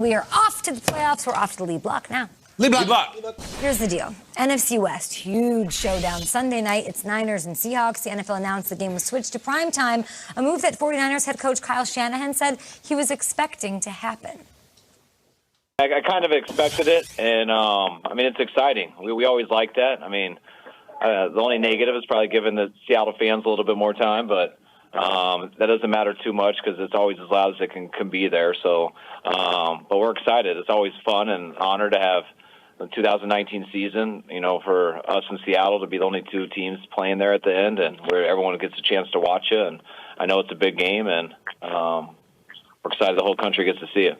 We are off to the playoffs. We're off to the lead block now. Lead block. Here's the deal. NFC West, huge showdown. Sunday night, it's Niners and Seahawks. The NFL announced the game was switched to primetime, a move that 49ers head coach Kyle Shanahan said he was expecting to happen. I kind of expected it, and, it's exciting. We always like that. The only negative is probably giving the Seattle fans a little bit more time, but that doesn't matter too much because it's always as loud as it can be there. So, but we're excited. It's always fun and honor to have the 2019 season, for us in Seattle to be the only two teams playing there at the end and where everyone gets a chance to watch it. And I know it's a big game, and we're excited the whole country gets to see it.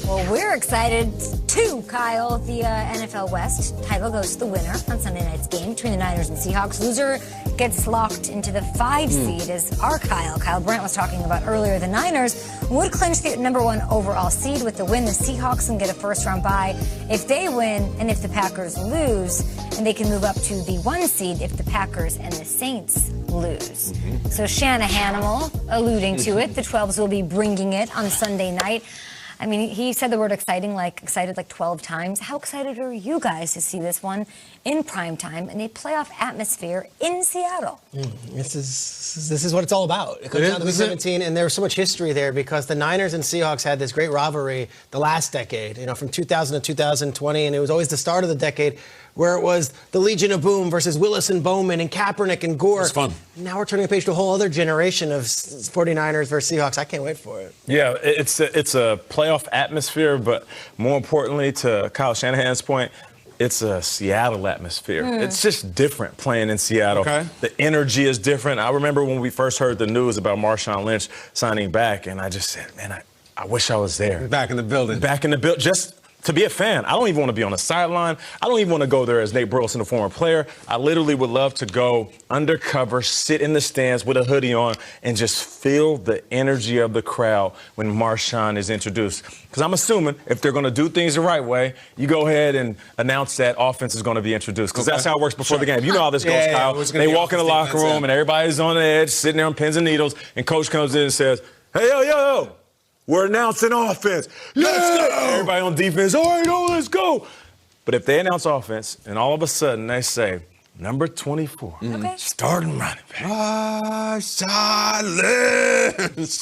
Well, we're excited too, Kyle. The NFL West title goes to the winner on Sunday night's game between the Niners and Seahawks. Loser gets locked into the 5 seed as our Kyle Brandt was talking about earlier. The Niners would clinch the #1 overall seed with the win. The Seahawks can get a first-round bye if they win and if the Packers lose, and they can move up to the 1 seed if the Packers and the Saints lose. So Shanahan alluding to it. The 12s will be bringing it on Sunday night. He said the word excited like 12 times. How excited are you guys to see this one in primetime in a playoff atmosphere in Seattle? This is what it's all about. It comes down to Week 17, and there was so much history there because the Niners and Seahawks had this great rivalry the last decade, from 2000 to 2020, and it was always the start of the decade where it was the Legion of Boom versus Willis and Bowman and Kaepernick and Gore. It's fun. Now we're turning a page to a whole other generation of 49ers versus Seahawks. I can't wait for it. Yeah, it's a playoff atmosphere, but more importantly, to Kyle Shanahan's point, it's a Seattle atmosphere. It's just different playing in Seattle. Okay. The energy is different. I remember when we first heard the news about Marshawn Lynch signing back, and I just said, man, I wish I was there. Back in the building. Just to be a fan. I don't even want to be on the sideline. I don't even want to go there as Nate Burleson, a former player. I literally would love to go undercover, sit in the stands with a hoodie on, and just feel the energy of the crowd when Marshawn is introduced. Because I'm assuming if they're going to do things the right way, you go ahead and announce that offense is going to be introduced. Because that's how it works before the game. You know how this goes, Kyle. They walk in the locker room, and everybody's on the edge, sitting there on pins and needles, and coach comes in and says, hey, yo. We're announcing offense. Let's go. Everybody on defense, all right, let's go. But if they announce offense and all of a sudden they say, number 24, starting running back. Silence.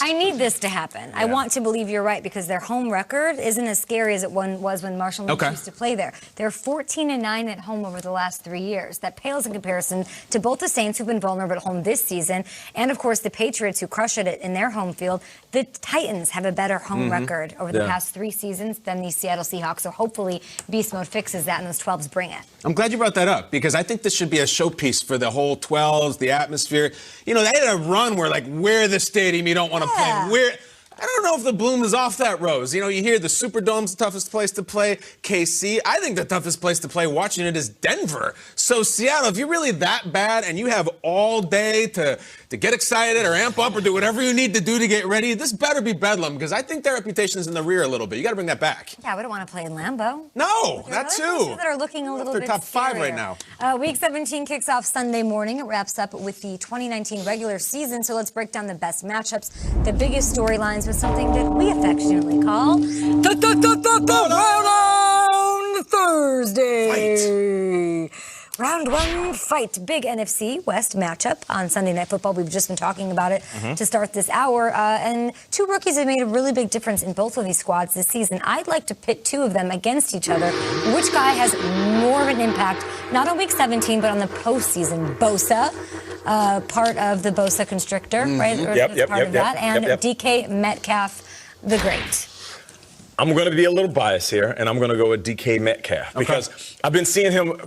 I need this to happen. Yeah. I want to believe you're right because their home record isn't as scary as it was when Marshall Lynch used to play there. They're 14-9 at home over the last 3 years. That pales in comparison to both the Saints, who've been vulnerable at home this season, and, of course, the Patriots, who crush it in their home field. The Titans have a better home record over the past 3 seasons than the Seattle Seahawks, so hopefully Beast Mode fixes that and those 12s bring it. I'm glad you brought that up because I think this should be a showpiece for the whole 12s, the atmosphere. They had a run where, we're the stadium you don't want to play. I don't know if the bloom is off that rose. You hear the Superdome's the toughest place to play. KC, I think the toughest place to play watching it is Denver. So Seattle, if you're really that bad and you have all day to get excited or amp up or do whatever you need to do to get ready, this better be Bedlam because I think their reputation is in the rear a little bit. You got to bring that back. Yeah, we don't want to play in Lambeau. No, that too. That are looking a little bit top 5 scarier. right now. Week 17 kicks off Sunday morning. It wraps up with the 2019 regular season. So let's break down the best matchups, the biggest storylines with something that we affectionately call Round Thursday. Fight. Round 1 fight. Big NFC West matchup on Sunday Night Football. We've just been talking about it to start this hour. And 2 rookies have made a really big difference in both of these squads this season. I'd like to pit 2 of them against each other. Which guy has more of an impact, not on Week 17, but on the postseason? Bosa, part of the Bosa constrictor, right? Part of that. And DK Metcalf, the great. I'm going to be a little biased here, and I'm going to go with DK Metcalf because I've been seeing him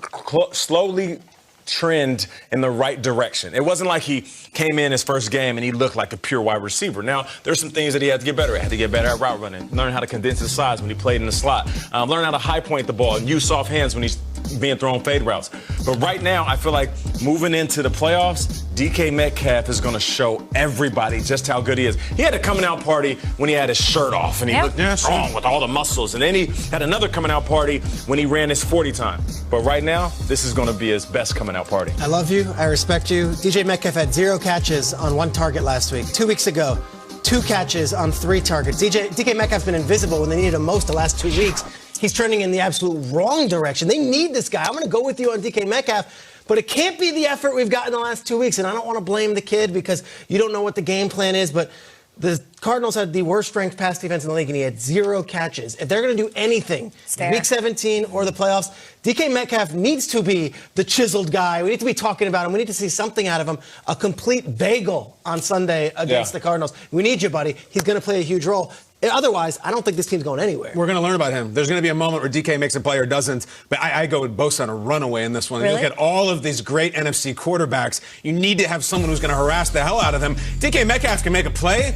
slowly trend in the right direction. It wasn't like he came in his first game and he looked like a pure wide receiver. Now, there's some things that he had to get better at. He had to get better at route running, learn how to condense his size when he played in the slot, learn how to high point the ball and use soft hands when he's being thrown fade routes. But right now, I feel like moving into the playoffs, DK Metcalf is going to show everybody just how good he is. He had a coming out party when he had his shirt off and he looked strong with all the muscles. And then he had another coming out party when he ran his 40 time. But right now, this is going to be his best coming out party. I love you. I respect you. DJ Metcalf had 0 catches on 1 target last week. 2 weeks ago, 2 catches on 3 targets. DK Metcalf's been invisible when they needed him most the last 2 weeks. He's trending in the absolute wrong direction. They need this guy. I'm going to go with you on DK Metcalf, but it can't be the effort we've gotten the last 2 weeks. And I don't want to blame the kid because you don't know what the game plan is, but the Cardinals had the worst ranked pass defense in the league, and he had 0 catches. If they're going to do anything, Week 17 or the playoffs, DK Metcalf needs to be the chiseled guy. We need to be talking about him. We need to see something out of him. A complete bagel on Sunday against the Cardinals. We need you, buddy. He's going to play a huge role. Otherwise, I don't think this team's going anywhere. We're going to learn about him. There's going to be a moment where DK makes a play or doesn't, but I go with Bosa on a runaway in this one. Really? You look at all of these great NFC quarterbacks. You need to have someone who's going to harass the hell out of them. DK Metcalf can make a play.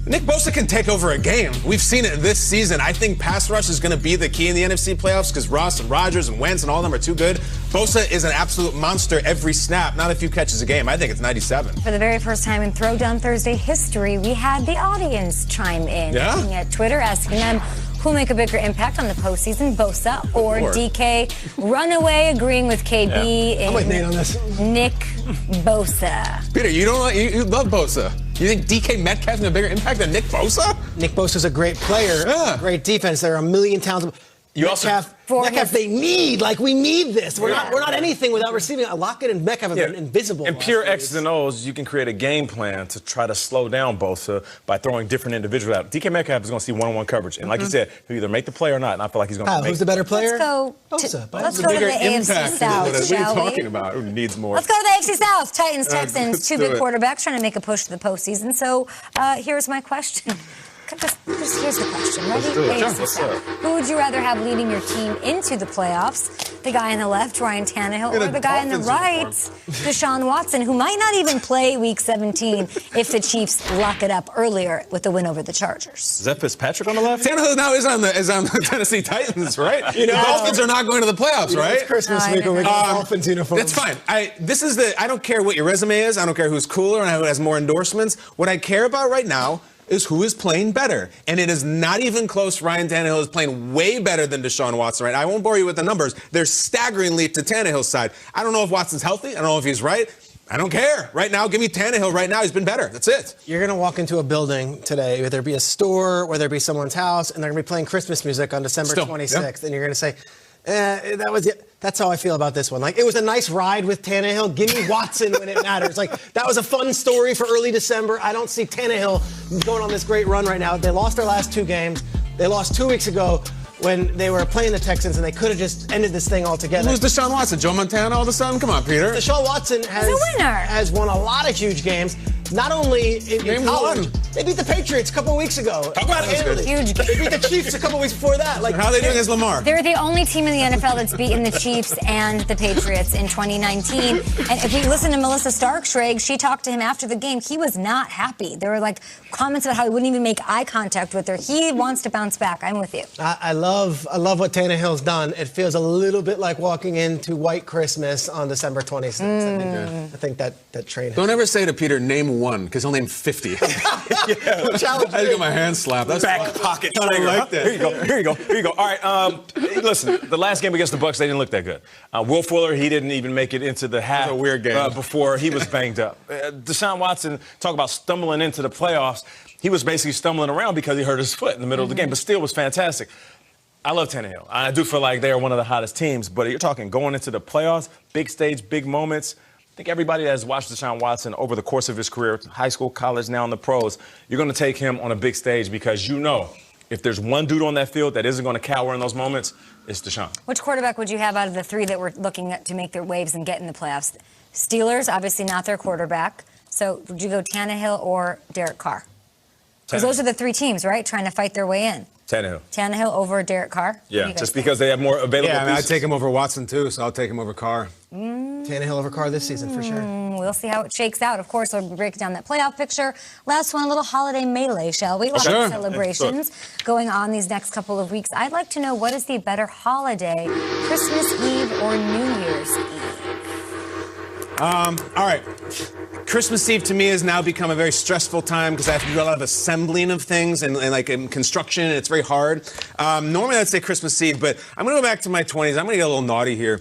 Nick Bosa can take over a game. We've seen it this season. I think pass rush is going to be the key in the NFC playoffs because Russ and Rodgers and Wentz and all of them are too good. Bosa is an absolute monster every snap, not a few catches a game. I think it's 97. For the very first time in Throwdown Thursday history, we had the audience chime in. Yeah? Looking at Twitter, asking them who'll make a bigger impact on the postseason, Bosa or DK. Runaway agreeing with KB I'm with Nate on this. Nick Bosa. Peter, you love Bosa. You think DK Metcalf has a bigger impact than Nick Bosa? Nick Bosa's a great player, great defense. There are a million talented. Metcalf, they need, we need this. We're not anything without receiving. Lockett and Metcalf have been invisible. And pure X's and O's, you can create a game plan to try to slow down Bosa by throwing different individuals out. DK Metcalf is going to see one-on-one coverage. And like you said, he'll either make the play or not. And I feel like he's going to make Who's the better player? Let's go to the AFC South, What shall are you we? talking about? Who needs more? Let's go to the AFC South. Titans, Texans, let's two do big it. quarterbacks trying to make a push to the postseason. So here's my question. Here's the question. Ready? AFC South. Who would you rather have leading your team into the playoffs? The guy on the left, Ryan Tannehill, or the guy on the right, Deshaun Watson, who might not even play Week 17 if the Chiefs lock it up earlier with the win over the Chargers? Is that Fitzpatrick on the left? Tannehill now is on the Tennessee Titans, right? The Dolphins are not going to the playoffs, right? It's Christmas week when we get Dolphins uniforms. That's fine. I don't care what your resume is. I don't care who's cooler and who has more endorsements. What I care about right now is who is playing better. And it is not even close. Ryan Tannehill is playing way better than Deshaun Watson, right? I won't bore you with the numbers. They're staggeringly to Tannehill's side. I don't know if Watson's healthy. I don't know if he's right. I don't care. Right now, give me Tannehill right now. He's been better. That's it. You're going to walk into a building today, whether it be a store, whether it be someone's house, and they're going to be playing Christmas music on December 26th. And you're going to say, that was it. That's how I feel about this one. It was a nice ride with Tannehill. Give me Watson when it matters. That was a fun story for early December. I don't see Tannehill going on this great run right now. They lost their last 2 games. They lost 2 weeks ago when they were playing the Texans, and they could have just ended this thing altogether. Who's Deshaun Watson? Joe Montana all of a sudden? Come on, Peter. Deshaun Watson has won a lot of huge games. Not only in college, they beat the Patriots a couple of weeks ago. Talk about it. Huge game. They beat the Chiefs a couple of weeks before that. How are they doing against Lamar? They're the only team in the NFL that's beaten the Chiefs and the Patriots in 2019. And if we listen to Melissa Schrager, she talked to him after the game. He was not happy. There were comments about how he wouldn't even make eye contact with her. He wants to bounce back. I'm with you. I love what Tannehill's done. It feels a little bit like walking into White Christmas on December 26th. I think that train. Don't ever say to Peter, name one, because he'll name 50. Challenge. I just got my hand slapped. That's Back pocket. I like that. Here you go. All right. Listen, the last game against the Bucs, they didn't look that good. Will Fuller, he didn't even make it into the half. It was a weird game. Before he was banged up. Deshaun Watson, talk about stumbling into the playoffs. He was basically stumbling around because he hurt his foot in the middle of the game, but still was fantastic. I love Tannehill. I do feel like they are one of the hottest teams, but you're talking going into the playoffs, big stage, big moments. I think everybody that has watched Deshaun Watson over the course of his career, high school, college, now in the pros, you're going to take him on a big stage because you know if there's one dude on that field that isn't going to cower in those moments, it's Deshaun. Which quarterback would you have out of the 3 that were looking to make their waves and get in the playoffs? Steelers, obviously not their quarterback. So would you go Tannehill or Derek Carr? Because those are the 3 teams, right, trying to fight their way in. Tannehill over Derek Carr? Yeah, just because they have more available pieces. I'd take him over Watson, too, so I'll take him over Carr. Tannehill over Carr this season, for sure. We'll see how it shakes out. Of course, we'll break down that playoff picture. Last one, a little holiday melee, shall we? Lots of celebrations going on these next couple of weeks. I'd like to know, what is the better holiday, Christmas Eve or New Year's Eve? All right. Christmas Eve to me has now become a very stressful time because I have to do a lot of assembling of things and in construction, and it's very hard. Normally I'd say Christmas Eve, but I'm going to go back to my 20s. I'm going to get a little naughty here.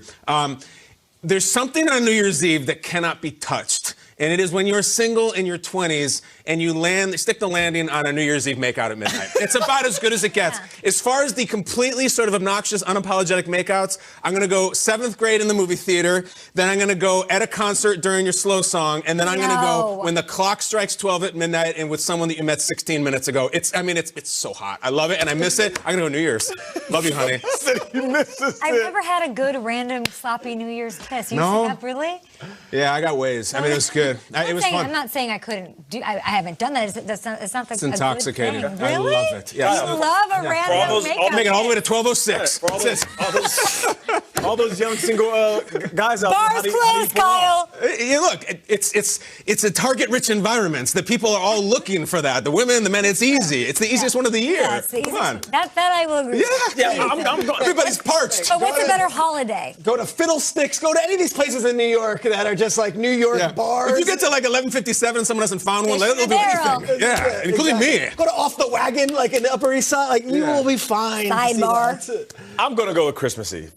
There's something on New Year's Eve that cannot be touched, And it is when you're single in your 20s and you stick the landing on a New Year's Eve makeout at midnight. It's about as good as it gets. As far as the completely sort of obnoxious, unapologetic makeouts, I'm going to go 7th grade in the movie theater. Then I'm going to go at a concert during your slow song. And then I'm going to go when the clock strikes 12 at midnight and with someone that you met 16 minutes ago. It's so hot. I love it and I miss it. I'm going to go New Year's. Love you, honey. I've never had a good random sloppy New Year's kiss. You No? used to have, really? Yeah, I got ways. I mean, it was good. It was fun. I'm not saying I couldn't do. I haven't done that. It's not the. It's intoxicating. A good thing. Really? I love it. Yeah. You love a random makeout. Make it all the way to 12:06. All those young single guys out Bars there. closed, Kyle. Look, it's a target-rich environment. The people are all looking for that. The women, the men. It's easy. It's the easiest one of the year. Yeah, it's the Come easiest. on. That I will agree. Yeah. I'm going. Everybody's parched. But what's a better holiday? Go to Fiddlesticks. Go to any of these places in New York that are just like New York bars. If you get to like 11:57 and someone hasn't found one, they'll do Schrager. anything. Yeah, including me. Go to Off the Wagon, like in the Upper East Side. Like you will be fine. Sidebar. I'm going to go with Christmas Eve.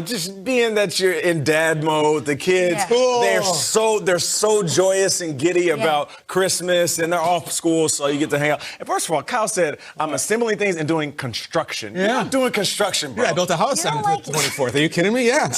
Just being that you're in dad mode, the kids, they're so joyous and giddy about Christmas, and they're off school, so you get to hang out. And first of all, Kyle said, I'm assembling things and doing construction. Yeah. You're not doing construction, bro. Yeah, I built a house on the 24th. Are you kidding me? Yeah.